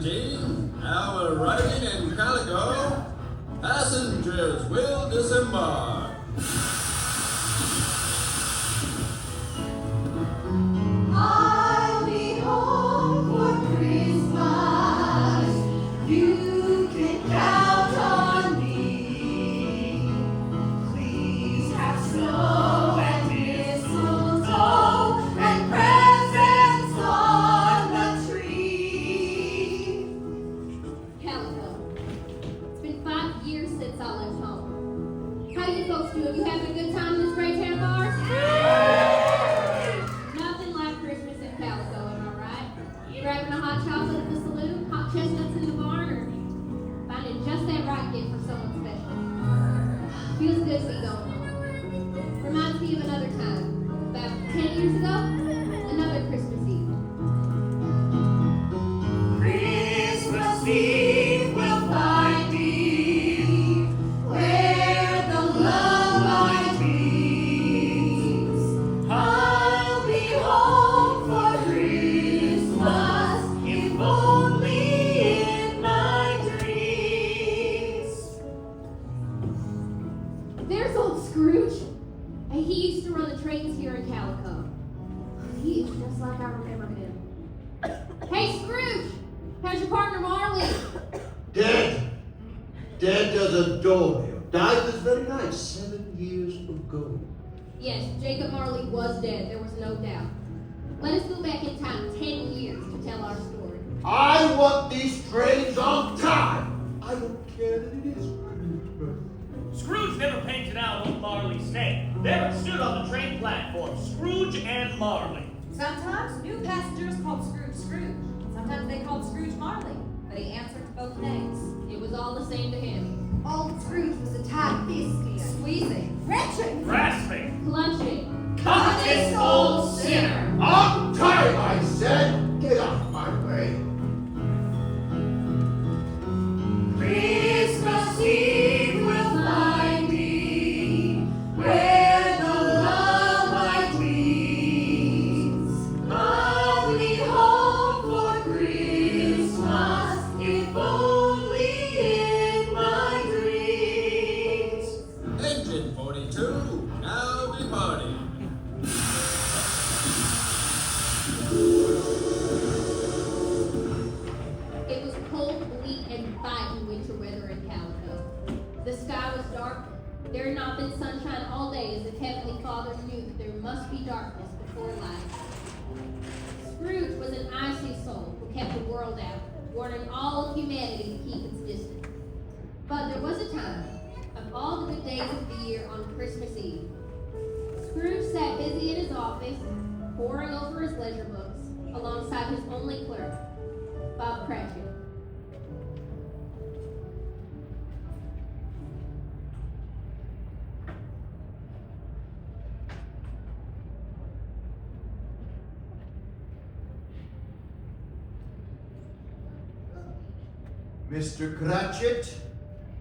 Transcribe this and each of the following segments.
17, now arriving in Calico, passengers will disembark. I'll be home for Christmas. You can count on me. Please have snow and mistletoe and presents on the tree. Calico, it's been 5 years since I left home. How you folks doing? You having a good time in this great town of ours? Nothing like Christmas in Calico, am I right? Grabbing a hot chocolate at the saloon, hot chestnuts in the barn, or finding just that right gift for someone special. Feels good to be going home. Reminds me of another time. About 10 years ago, another Christmas Eve. Christmas Eve will find me where the love light beams. I'll be home for Christmas, if only in my dreams. There's old Scrooge. And he used to run the trains here in Calico. He is just like I remember him. Hey, Scrooge! How's your partner, Marley? Dead. Dead as a doornail. Died this very night 7 years ago. Yes, Jacob Marley was dead. There was no doubt. Let us go back in time 10 years to tell our story. I want these trains on time. I don't care that it is Christmas. Scrooge never painted out old Marley's name. There it stood on the train platform, Scrooge and Marley. Sometimes new passengers called Scrooge Scrooge. Sometimes they called Scrooge Marley, but he answered to both names. It was all the same to him. Old Scrooge was a tight biscuit, Squeezing. wretched, Grasping. Clutching. Covetous old sinner. On time, I said. Get out of my way. Christmas Eve will find me where the love light gleams. I'll be home for Christmas, if only in my dreams. Engine 42, now departing. It was cold, bleak, and biting winter weather in Calico. The sky was dark. There had not been sunshine all day, as if Heavenly Father knew that there must be darkness before light. Scrooge was an icy soul who kept the world out, warning all of humanity to keep its distance. But there was a time, of all the good days of the year on Christmas Eve, Scrooge sat busy in his office, poring over his ledger books, alongside his only clerk, Bob Cratchit. Mr. Cratchit,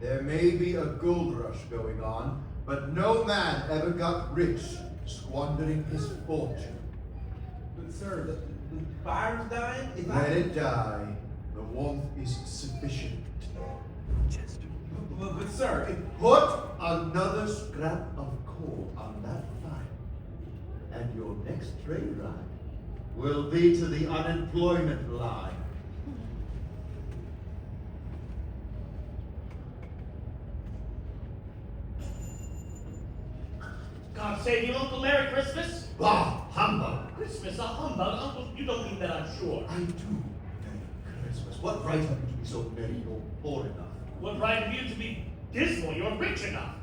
there may be a gold rush going on, but no man ever got rich squandering his fortune. But sir, the fire's dying? Let it die. The warmth is sufficient. But sir, Put another scrap of coal on that fire, and your next train ride will be to the unemployment line. God save you, Uncle. Merry Christmas. Bah, humbug! Christmas, a humbug. Uncle, you don't mean that, I'm sure. I do. Merry Christmas. What right have you to be so merry or poor enough? What right have you to be dismal? You're rich enough.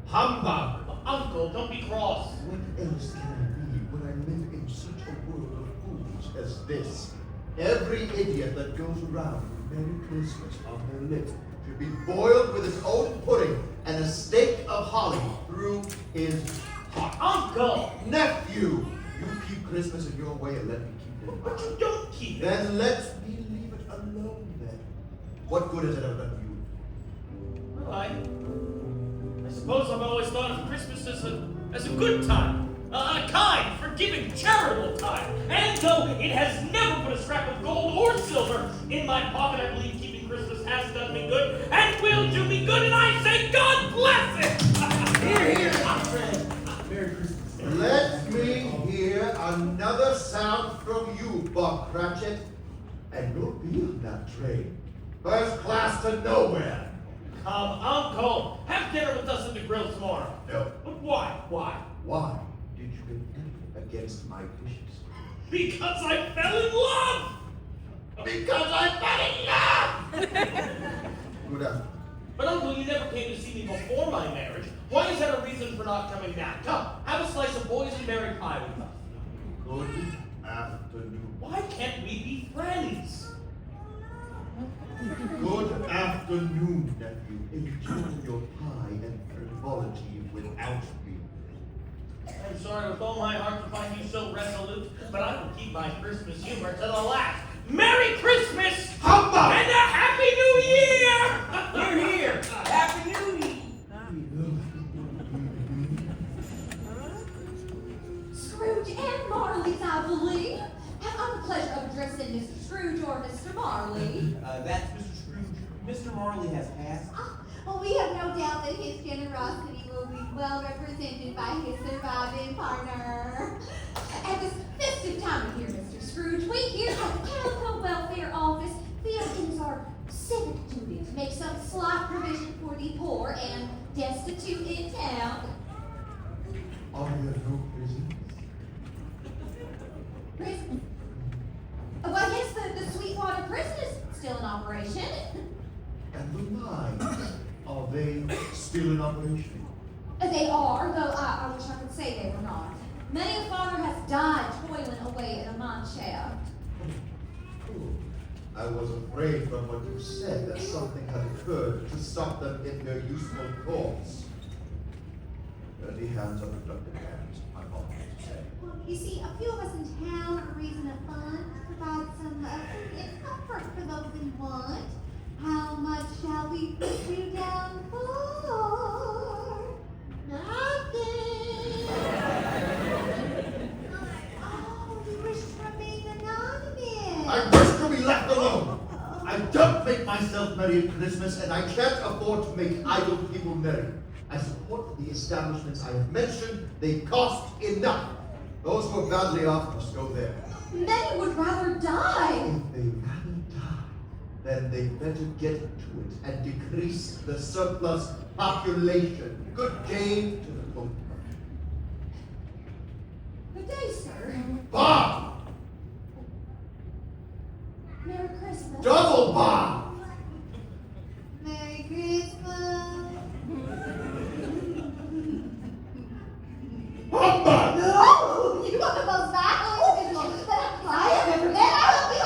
Humbug! Uncle, don't be cross. What else can I be when I live in such a world of fools as this? Every idiot that goes around with Merry Christmas on their lips should be boiled with his own pudding and a stake of holly through his heart. Uncle! Nephew! You keep Christmas in your way and let me keep it in But mine. you don't keep it. Then let me leave it alone then. What good has it ever done you? Well, I suppose I've always thought of Christmas as a good time. A kind, forgiving, charitable time. And though it has never put a scrap of gold or silver in my pocket. I believe keeping Christmas has done me good and will do me good, and I say God bless it! Here, here, my friend. Merry Christmas. Let me hear another sound from you, Bob Cratchit, and you'll be on that train. First class to nowhere. Come, Uncle, have dinner with us at the grill tomorrow. No. But why? Why did you rebel against my wishes? Because I fell in love! Because I fell in love! Good afternoon. But Uncle, you never came to see me before my marriage. Why is that a reason for not coming now? Come, have a slice of boysenberry pie with us. Good afternoon. Why can't we be friends? Good afternoon, nephew. Enjoy your pie and frivolity without me. I'm sorry with all my heart to find you so resolute, but I will keep my Christmas humor to the last. Merry Christmas! Humbug! And a Happy New Year! Here, here. Happy New Year. Scrooge and Marley's, I believe. Have I the pleasure of addressing Mr. Scrooge or Mr. Marley? That's Mr. Scrooge. Mr. Marley has passed. Well, we have no doubt that his generosity will be well represented by his surviving partner. At this festive time of year, Mr. Scrooge, we here at the Calico Welfare Office feel it is our civic duty to make some slight provision for the poor and destitute in town. Are there no prisons? Prison? Well, yes, the Sweetwater prison is still in operation. And the mines, are they still in operation? They are, though I wish I could say they were not. Many a father has died toiling away in a mine shaft. I was afraid from what you said that something had occurred to stop them in their useful course. Dirty hands are productive hands, I'm all to say. Well, you see, a few of us in town are raising a fund to provide some food and comfort for those in want. How much shall we put you down for? Nothing. Oh, you wish to remain anonymous. I wish to be left alone. I don't make myself merry at Christmas, and I can't afford to make idle people merry. I support the establishments I have mentioned. They cost enough. Those who are badly off must go there. Many would rather die. If they rather die, then they better get to it and decrease the surplus population. Good day to the boatman. Good day, sir. Bob! Merry Christmas. Double Bob! Merry Christmas. Humbug! No! You are the most violent individual that I have ever met. I will be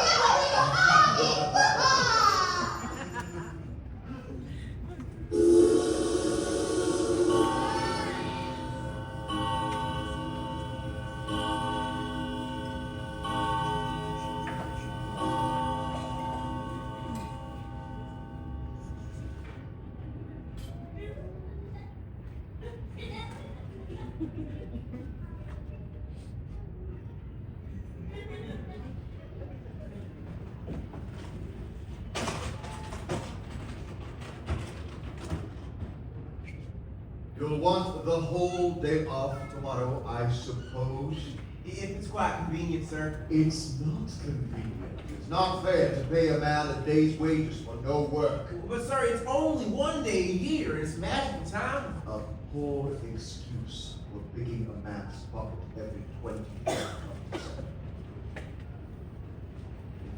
You'll want the whole day off tomorrow, I suppose. If it's quite convenient, sir. It's not convenient. It's not fair to pay a man a day's wages for no work. But, sir, it's only one day a year. It's magical time. A poor excuse for picking a man's pocket every 20 years. If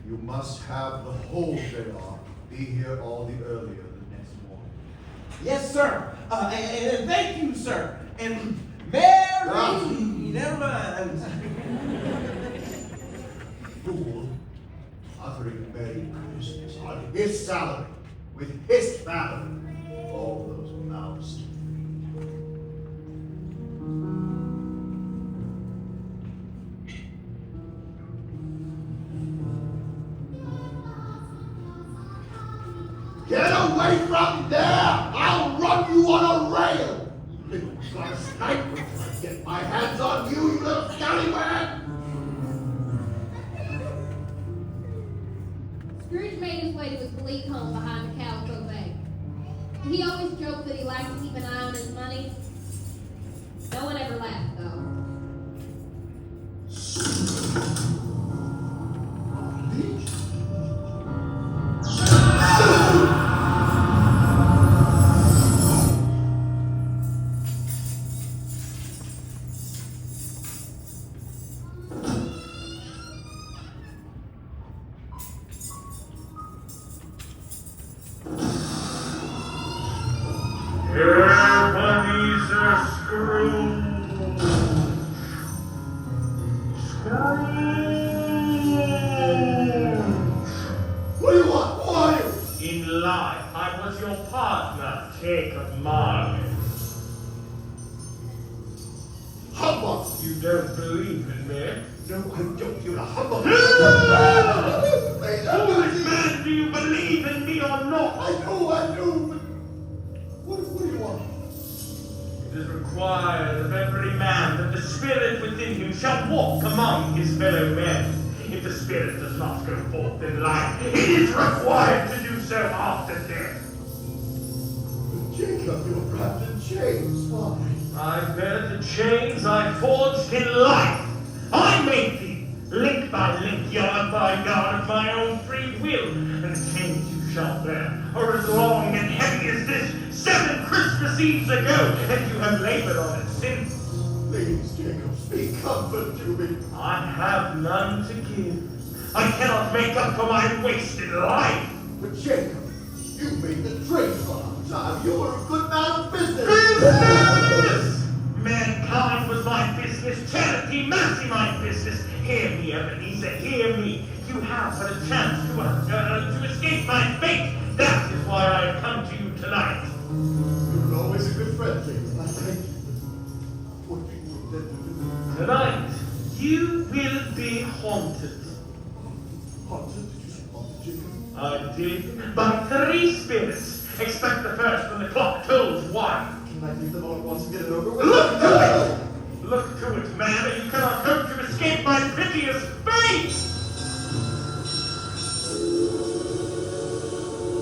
you must have the whole day off, be here all the earlier the next morning. Yes, sir. And thank you, sir. And Merry. Never mind. Fool, uttering Merry Christmas on his salary, with his family, all those mouths. Get away from there! I'll run you on a rail! Little try to snipe me till I get my hands on you, you little scallywag! Scrooge made his way to his bleak home behind the Calico Bank. He always joked that he liked to keep an eye on his money. No one ever laughed, though. Ebenezer Scrooge. What do you want? Who are you? In life, I was your partner, Jacob Marley. Humbug! You don't believe in me? No, I don't. You're a humbug. Foolish man, do you believe in me or not? I do. But what do you want? It is required of every man that the spirit within him shall walk among his fellow men. If the spirit does not go forth in life, it is required to do so after death. Jacob, you're wrapped in chains. Why? I bear the chains I forged in life. I made thee, link by link, yard by yard, of my own free will, and the chains you shall bear are as long and heavy as this 7 Christmas Eves ago, and you have labored on it since. Please, Jacob, speak comfort to me. I have none to give. I cannot make up for my wasted life. But Jacob, you made the trade for our time. You were a good man of business. Business! Mankind was my business. Charity, mercy, my business. Hear me, Ebenezer, hear me. You have but a chance to escape my fate. That is why I have come to you tonight. You were always a good friend, Jacob. I thank you. What do you intend to do? Tonight, you will be haunted. Haunted? Did you say haunted, Jacob? I did. By 3 spirits. Expect the first when the clock tolls 1. Can I leave them all at once and get it over with? Look to it! Look to it, man, or you cannot hope to escape my piteous fate!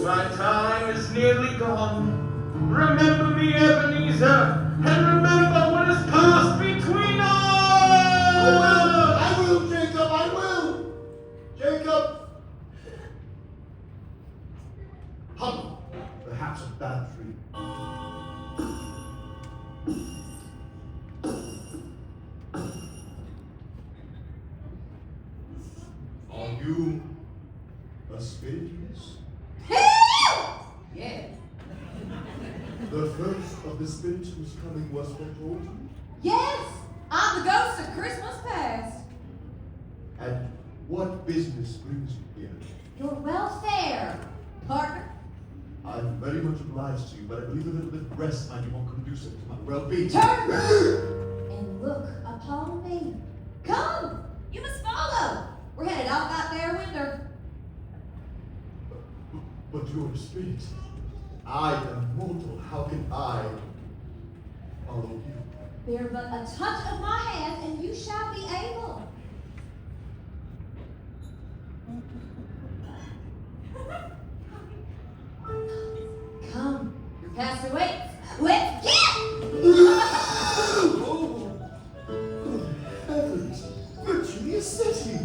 My time is nearly gone. Remember me, Ebenezer, and remember what has passed between us! I will, Jacob, I will! Jacob! Hum, perhaps a bad dream. Are you a spirit, yes? Yes. The first of the spirits whose coming was foretold to you? Yes, I'm the ghost of Christmas past. And what business brings you here? Your welfare, partner. I'm very much obliged to you, but I believe a little bit of rest might be more conducive to my well-being. Turn and look upon me. Come, you must follow. We're headed out that there window. But you're a spirit. I am mortal. How can I follow you? Bear but a touch of my hand, and you shall be able. Come, your pastor waits. Let's get! Oh, good heavens! Virtually a city.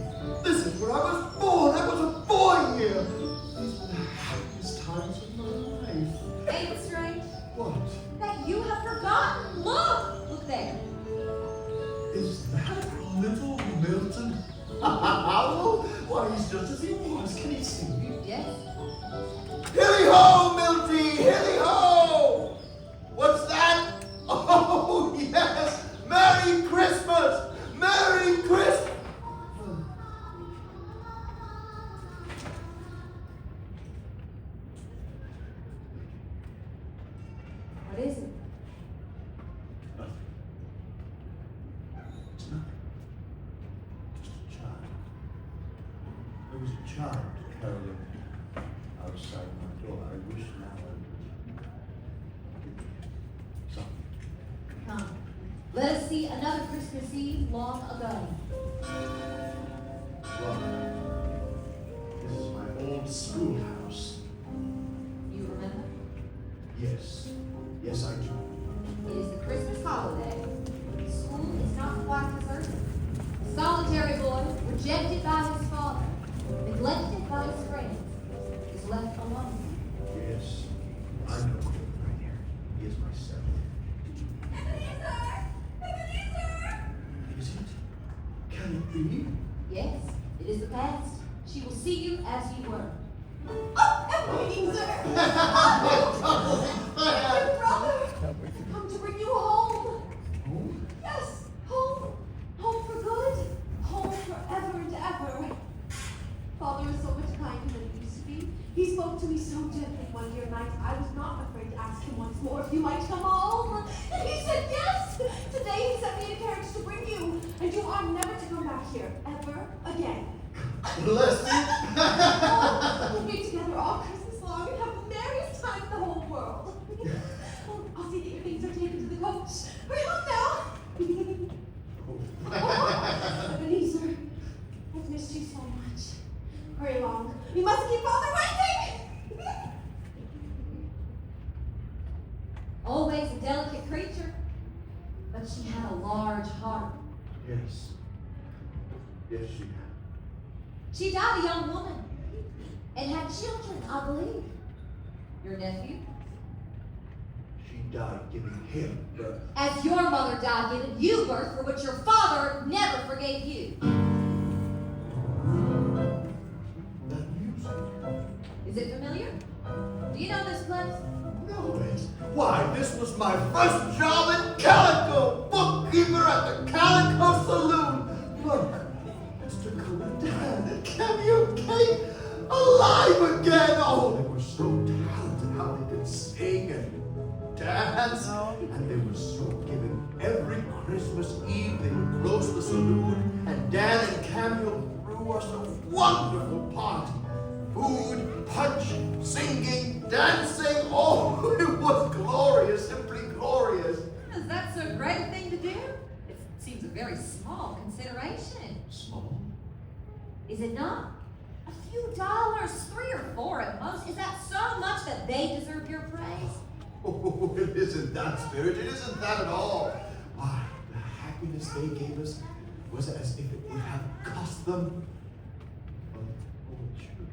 This is where I was born. I was a boy here. These were the happiest times of my life. Ain't it strange What? that you have forgotten? Look there. Is that little Milton? Why, he's just as he was. Can he see me? Yes. Hilly ho, Milty! Hilly ho! What's that? Oh, yes! Merry Christmas! Merry Christmas! What is it? Nothing. It's nothing. Just a child. There was a child caroling outside my door. I wish now I would. Something. Come, let us see another Christmas Eve long ago. Well, this is my old Yes, I do. It is the Christmas holiday. School is not quite deserted. A solitary boy, rejected by his father, neglected by his friends, is left alone. Yes, I know him. He is my son. Is it? Can it be? Yes, it is the past. She will see you as you were. I'm waiting, sir. Your brother. I've come to bring you home. Home? Yes, home. Home for good. Home forever and ever. Father is so much kinder than he used to be. He spoke to me so gently one dear night. I was not afraid to ask him once more if you might come home. And he said yes. Today he sent me in a carriage to bring you. And you are never to come back here ever again. Bless me. We'll be together all Christmas long and have the merriest time in the whole world. Oh, I'll see that your things are taken to the coach. Hurry along now. Ebenezer, I've missed you so much. Hurry along. We must keep Father waiting. Always a delicate creature, but she had a large heart. Yes. Yes, she has. She died a young woman and had children, I believe. Your nephew? She died giving him birth. As your mother died giving you birth, for which your father never forgave you. That music. Is it familiar? Do you know this place? No, it. Why, this was my first job at Calico, bookkeeper at the Calico Saloon. Look, Mr. Coolidad and Cameo came alive again. Oh, they were so talented how they could sing and dance. And they were so giving. Every Christmas Eve, they would close the saloon, and Dan and Cameo threw us a wonderful party. Food, punch, singing, dancing. Oh, it was glorious, simply glorious. Is that so great a thing to do? It seems a very small consideration. Small? Is it not? A few dollars, 3 or 4 at most. Is that so much that they deserve your praise? Oh, it isn't that, Spirit. It isn't that at all. Why, the happiness they gave us was as if it would have cost them a fortune.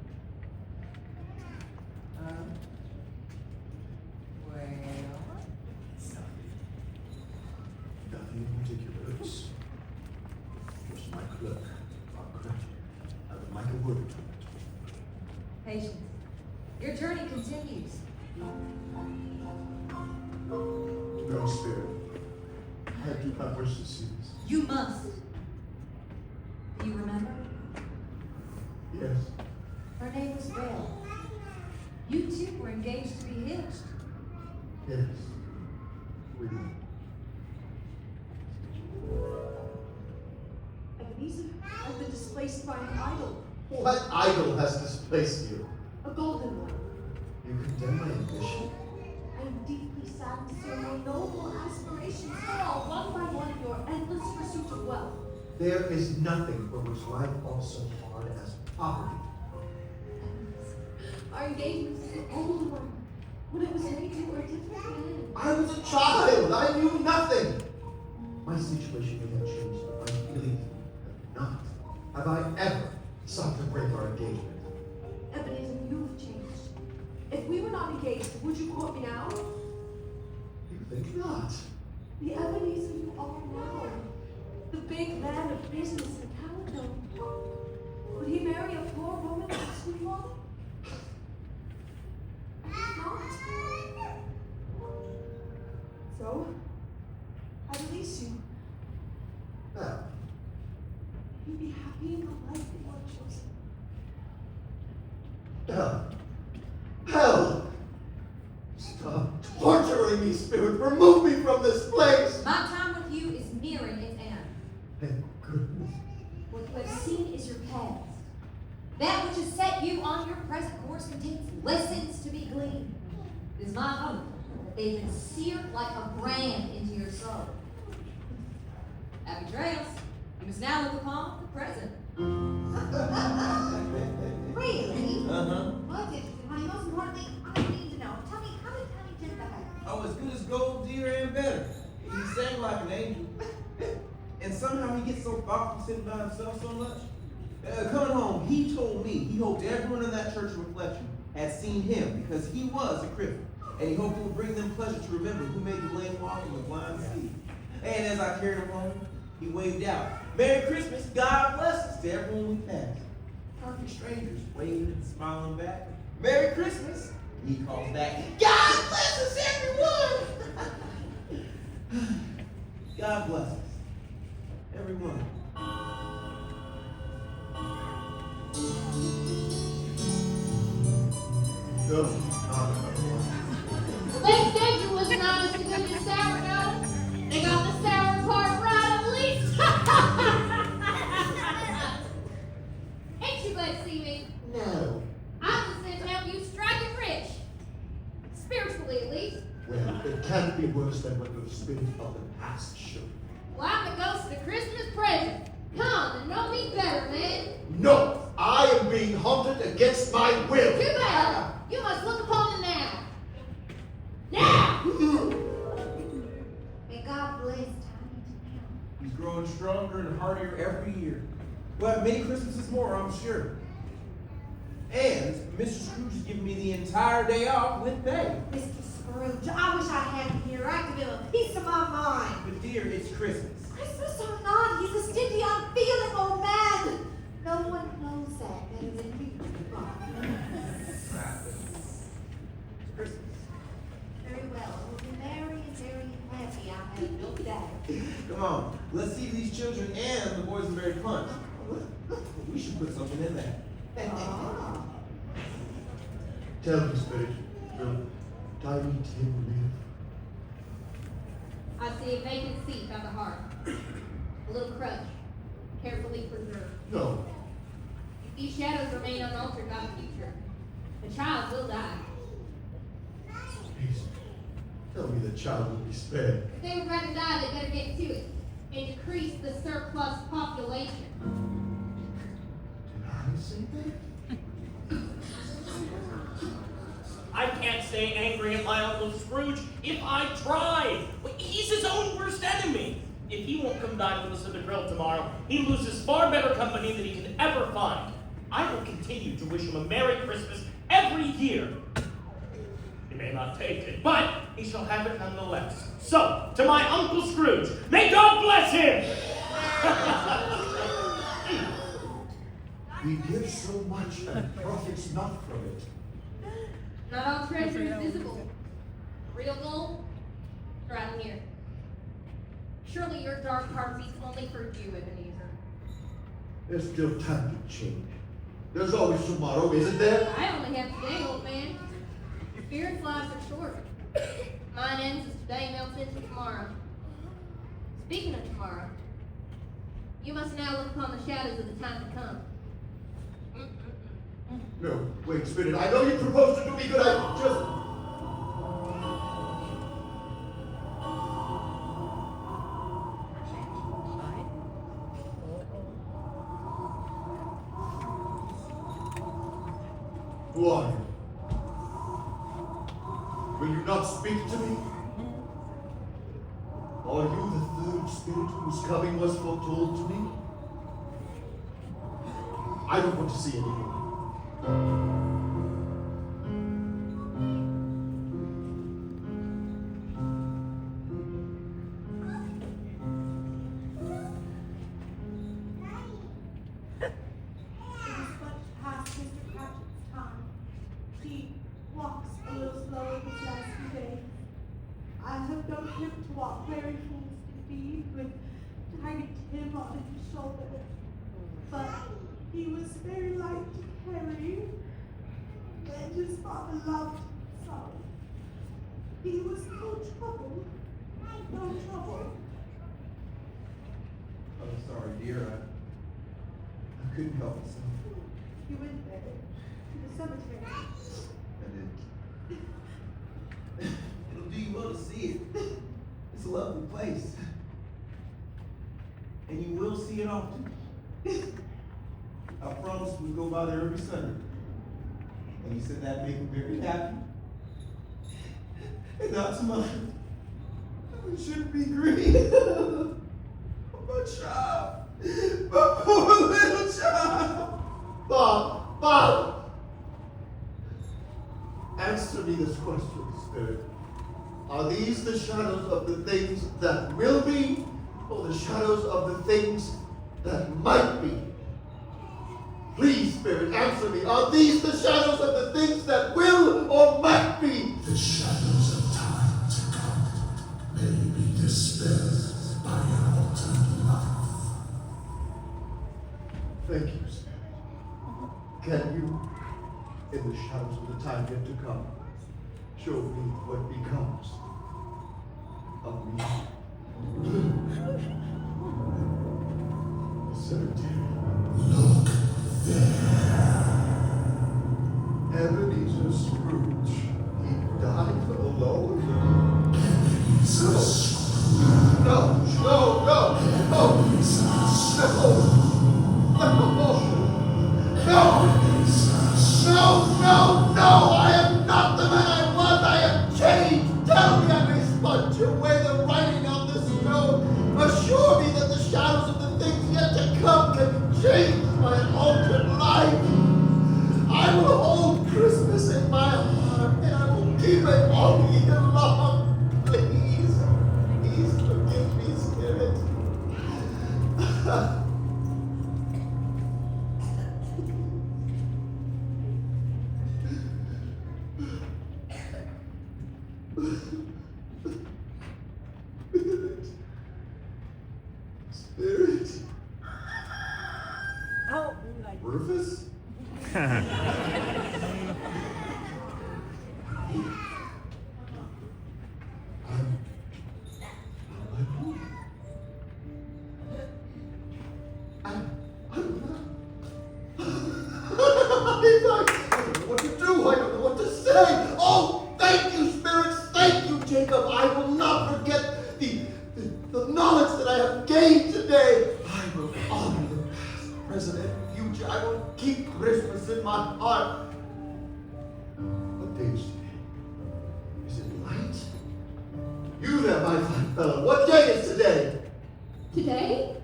Nothing in particular. It's just my clerk, our credit. I would like a word. Patience. Your journey continues. No, Spirit. I do not wish to see this. You must. Do you remember? Yes. Her name was Belle. You two were engaged to be hitched. Yes. We do. Ebenezer, I've been displaced by an idol. What idol has displaced you? A golden one. You condemn my ambition? I am deeply saddened to see your noble aspirations fall one by one in your endless pursuit of wealth. There is nothing for which life falls so hard as poverty. Our engagement is an old one. When it was made, you were a different man. I was a child. I knew nothing. My situation may have changed, but my feelings have not. Have I ever sought to break our engagement? Ebenezer, you have changed. If we were not engaged, would you court me now? You think not? The Ebenezer you are now. The big man of business in Calico. Would he marry a poor woman like Sweetwater? Not. So, I release you. Now, Will you be happy in the life that you have chosen? hell. Hell! Stop torturing me, Spirit. Remove me from this place. My time with you is nearing its end. Thank goodness. What you have seen is your past. That which has set you on your present course contains lessons to be gleaned. It is my hope that they've been seared like a brand into your soul. Happy trails. You must now look upon the present. Really? Uh-huh. Well, that's interesting, honey. Most importantly, I need to know. Tell me, how did Tiny Jim back? Oh, as good as gold. somehow he gets so thoughtful sitting by himself so much. Coming home, he told me he hoped everyone in that church of reflection had seen him because he was a cripple. And he hoped it would bring them pleasure to remember who made the lame walk and the blind see. And as I carried him home, he waved out, "Merry Christmas, God bless us," to everyone we passed. Perfect strangers waving and smiling back. "Merry Christmas." He calls back, "God bless us, everyone." God bless us, everyone. No, They said you was not as good as sourdough. They got the sour part right at least. Ain't you glad to see me? no. I'm just here to help you strike it rich. Spiritually, at least. Well, it can't be worse than what the spirit of the past showed. Well, I'm the ghost of the Christmas present. Come and know me better, man. No, I am being haunted against my will. Too bad. You must look upon it now. Now! May God bless Tiny Town. He's growing stronger and hardier every year. We'll have many Christmases more, I'm sure. And Mr. Scrooge has given me the entire day off with pay. Mr. Scrooge, I wish I had him here. I could give him a piece of my mind. But dear, it's Christmas. Christmas or not, he's a stingy, unfeeling old man. No one knows that better than you, Bob. It's Christmas. Very well. We'll be merry and very happy, I have no doubt. Come on, let's see these children and the boys in berry punch. We should put something in there. Ah. Tell me, Spirit, will Tiny Tim live? I see a vacant seat by the hearth. A little crutch, carefully preserved. No. If these shadows remain unaltered by the future, the child will die. Please, tell me the child will be spared. If they would rather die, they better get to it and decrease the surplus population. Did I say that? I can't stay angry at my Uncle Scrooge if I try. He's his own worst enemy. If he won't come dine with us at the grill tomorrow, he loses far better company than he can ever find. I will continue to wish him a Merry Christmas every year. He may not take it, but he shall have it nonetheless. So, to my Uncle Scrooge, may God bless him! We give so much and profits not from it. Not all treasure is visible. Real gold, right in here. Surely your dark heart beats only for you, Ebenezer. There's still time to change. There's always tomorrow, isn't there? I only have today, old man. Your spirit's lives are short. Mine ends as today melts into tomorrow. Speaking of tomorrow, you must now look upon the shadows of the time to come. No, wait, Spirit, I know you proposed to do me good, I just... Who are you? Will you not speak to me? Are you the third spirit whose coming was foretold to me? I don't want to see anyone. Very full speed with Tiny Tim on his shoulder, but he was very light to carry, and his father loved him so. He was no trouble, no trouble. I'm sorry, dear. I couldn't help myself. He went there to the cemetery. I did. It'll do you well to see it. It's a lovely place. And you will see it often. I promised we'd go by there every Sunday. And you said that'd make me very happy. And not to mine. We shouldn't be grieved. poor child. My poor little child. Bob! Answer me this question, Spirit. Are these the shadows of the things that will be, or the shadows of the things that might be? Please, Spirit, answer me. Are these the shadows of the things that will or might be? The shadows of time to come may be dispelled by an altered life. Thank you, Spirit. Can you, in the shadows of the time yet to come, show me what becomes of me? The cemetery. Look there. Ebenezer Scrooge. He died alone. Ebenezer Scrooge. No. I am not the man I was. I am changed. Tell me I may smudge away the writing on this stone. Assure me that the shadows of the things yet to come can change my altered life. I will hold Christmas in my heart and I will keep it all year long. Please forgive me, Spirit. Spirit. Oh, Rufus? What to do? I don't know what to say. Oh, thank you, spirits. Thank you, Jacob. I will not forget the knowledge that I have gained today. I will honor the past, present, and future. I will keep Christmas in my heart. What day is today? Is it light? You there, my fine fellow. What day is today? Today?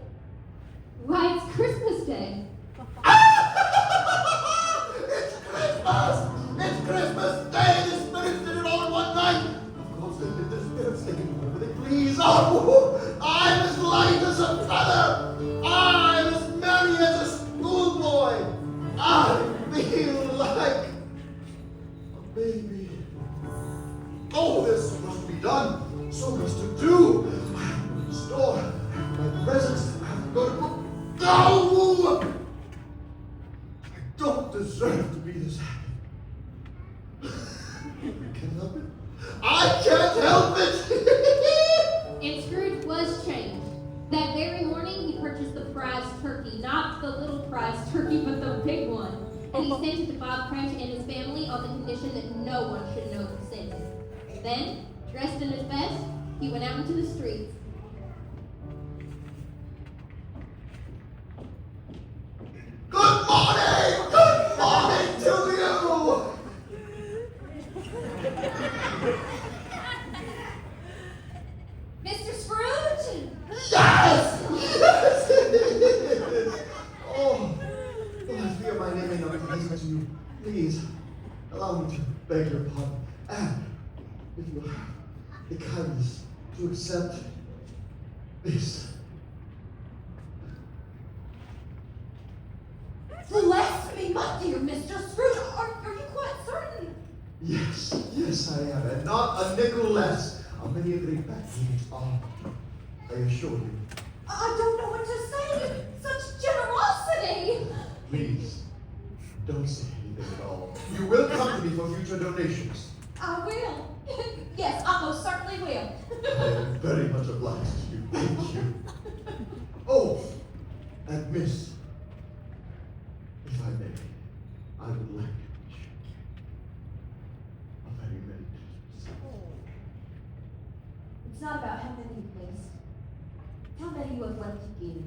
Why, it's Christmas Day. It's Christmas! It's Christmas Day! The spirits did it all in one night! Of course they did. The spirits, they can do whatever they please. Oh, I'm as light as a feather! I'm as merry as a schoolboy! I feel like a baby. Oh, there's so much to be done, so much to do. I have to go to the store, I have to buy presents, I have to go to... No! I don't deserve to be this happy. I can't help it. I can't help it! And Scrooge was changed. That very morning, he purchased the prize turkey. Not the little prize turkey, but the big one. And he sent it to Bob Cratchit and his family on the condition that no one should know who sent it. Then, dressed in his best, he went out into the streets. Good morning! Good morning to you! Mr. Scrooge? Yes! Yes, it is! Oh, I fear my name may not be pleasing to you. Please, allow me to beg your pardon. And if you have the kindness to accept this. Bless me, my dear Mr. Scrooge. Are you quite certain? Yes, I am, and not a nickel less. How many of the backgates are, I assure you. I don't know what to say. Such generosity. Please, don't say anything at all. You will come to me for future donations. I will. Yes, I most certainly will. I am very much obliged to you. Thank you. Oh, and miss, if I may, I would like to wish you a very Merry Christmas. It's not about how many you placed. How many you have left to give.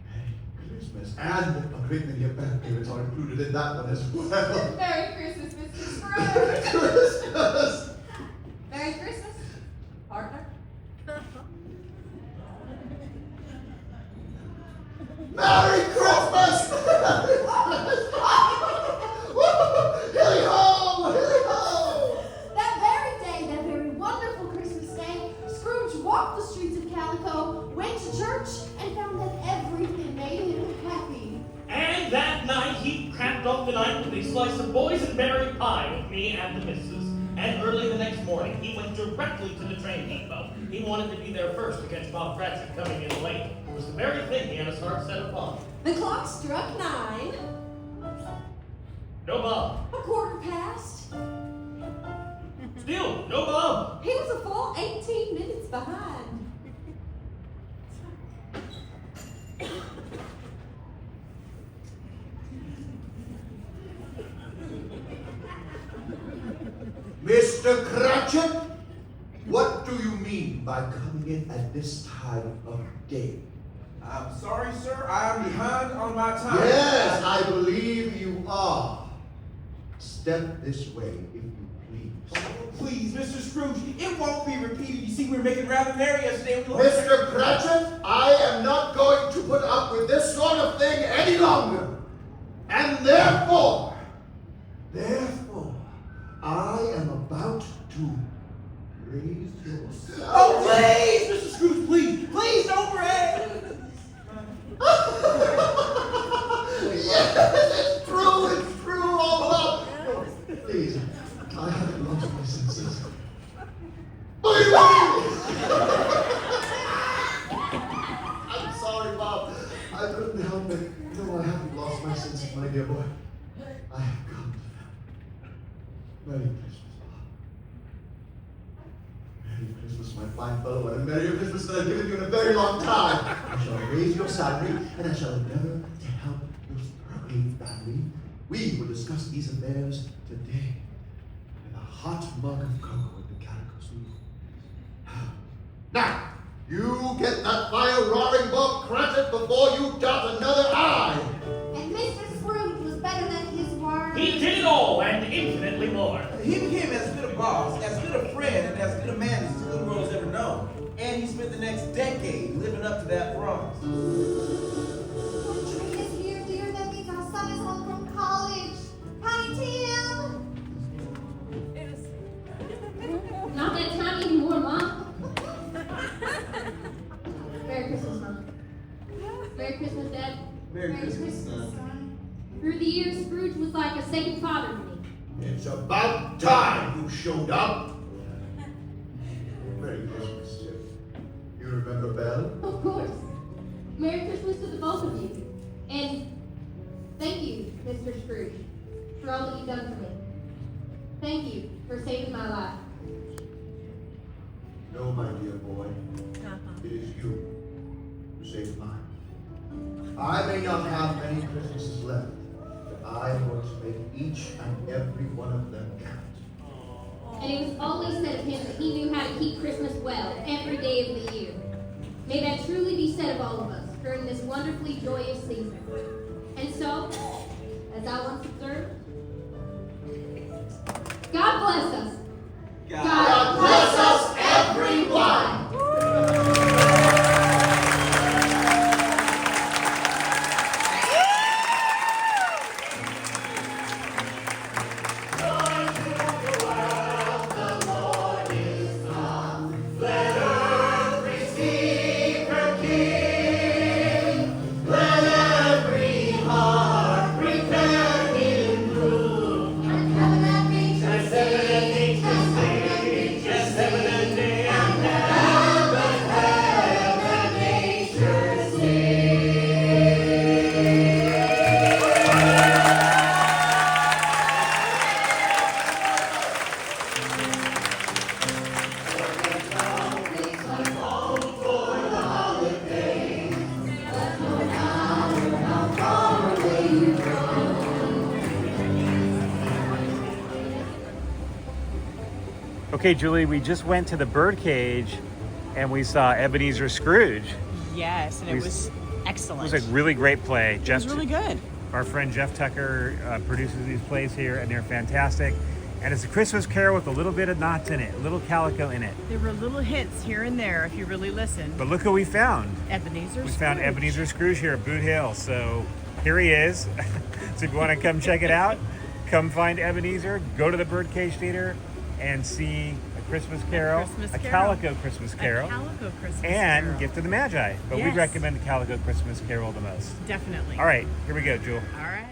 Merry Christmas. And a great many of bad payments are included in that one as well. Merry Christmas, Mr. Scrooge. Merry Christmas. Merry Christmas, partner. off the night with a slice of boysenberry pie with me and the missus. And early the next morning, he went directly to the train depot. He wanted to be there first to catch Bob Cratchit coming in late. It was the very thing he had his heart set upon. The clock struck 9. No Bob. A quarter past. Still, no Bob. He was a full 18 minutes behind. Mr. Cratchit, what do you mean by coming in at this time of day? I'm sorry, sir. I am behind on my time. Yes, I believe you are. Step this way, if you please. Oh, please, Mr. Scrooge, it won't be repeated. You see, we were making rather merry yesterday. Mr. Cratchit, I am not going to put up with this sort of thing any longer. And therefore, I am about to raise your salary. Oh, please, Mr. Scrooge, please don't break. Yes, it's true, all up. Please, I haven't lost my senses. Please! I'm sorry, Bob. I couldn't help it. No, I haven't lost my senses, my dear boy. I have come to them. Merry Christmas, Bob. Merry Christmas, my fine fellow, and a merry Christmas that I've given you in a very long time. I shall raise your salary, and I shall endeavor to help your struggling family. We will discuss these affairs today with a hot mug of cocoa at the Calico soup. Now, you get that fire roaring, Bob Cratchit, before you dot another I. And Mr. Scrooge was better than his word. He did it all and infinitely more. He became as good a boss, as good a friend, and as good a man as this little world has ever known. And he spent the next decade living up to that promise. Poetry is here, dear. That means our son is home from college. Tiny Tim! Not that time anymore, Mom. Merry Christmas, Mom. Merry Christmas, Dad. Merry Christmas, son. Through the years, Scrooge was like a second father to me. It's about time you showed up. Merry Christmas, Jim. You remember Belle? Of course. Merry Christmas to the both of you. And thank you, Mr. Scrooge, for all that you've done for me. Thank you for saving my life. No, my dear boy. It is you who saved mine. I may not have many Christmases left, but I am going to make each and every one of them count. And it was always said of him that he knew how to keep Christmas well every day of the year. May that truly be said of all of us during this wonderfully joyous season. And so, as I once observed, God bless us. God bless us, everyone! Okay, Julie, we just went to the birdcage and we saw Ebenezer Scrooge. Yes, and it was It excellent. was a really great play. It was really good. Our friend Jeff Tucker produces these plays here, and they're fantastic. And it's a Christmas carol with a little bit of Knott in it, a little Calico in it. There were little hints here and there if you really listened. But look who we found. Ebenezer We found Scrooge. Ebenezer Scrooge here at Boot Hill. So here he is. So if you want to come check it out, come find Ebenezer, go to the Birdcage Theater and see a Christmas carol, Christmas a carol. Calico Christmas carol, A Calico Christmas and carol. Gift of the Magi. But we Yes. recommend the Calico Christmas carol the most. Definitely. All right, here we go, Jewel. All right.